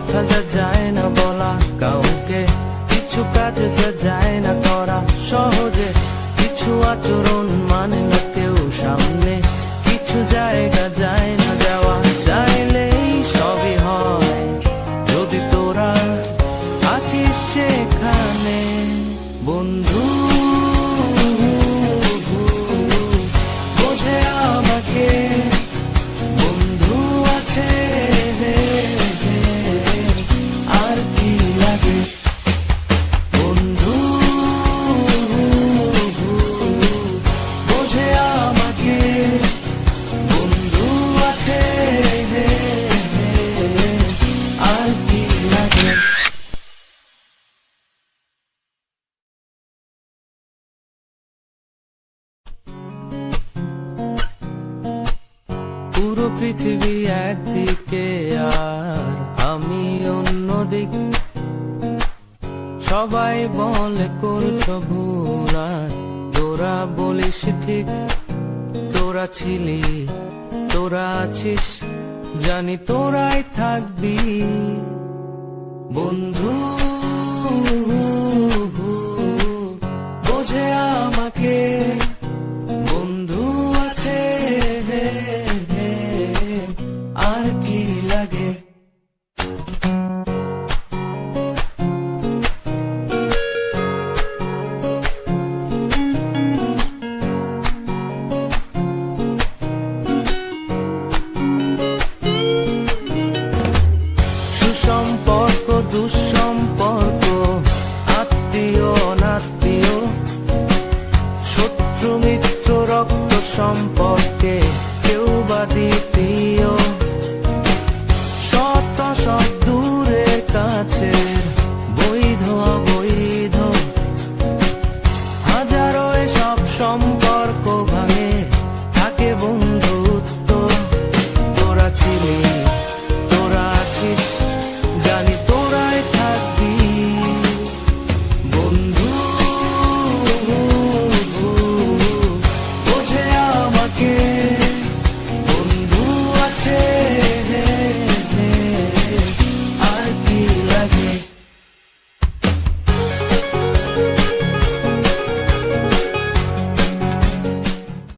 কথা যা যায় না বলা কাউকে, কিছু কাজ যা যায় না করা সহজে, কিছু আচরণ মানে না কেউ সামনে, কিছু জায়গা যায় না যাওয়া, চাইলেই সবই হয় যদি তোরা থাকিস সেখানে। বন্ধু বোঝে আমাকে, বন্ধু আছে আর কি লাগে। বন্ধু বোঝে আমাকে, বন্ধু আছে আর কি লাগে। পুরো পৃথিবী একদিকে আর আমি অন্যদিক, সবাই বলে করছো ভুল আর তোরা বলিস ঠিক। তোরা ছিলি, তোরা আছিস, জানি তোরাই থাকবি। বন্ধু বোঝে আমাকে, বন্ধু আছে আর কি লাগে। সুসম্পর্ক দুঃসম্পর্ক, আত্মীয় অনাত্মীয়, শত্রু মিত্র রক্ত সম্পর্কে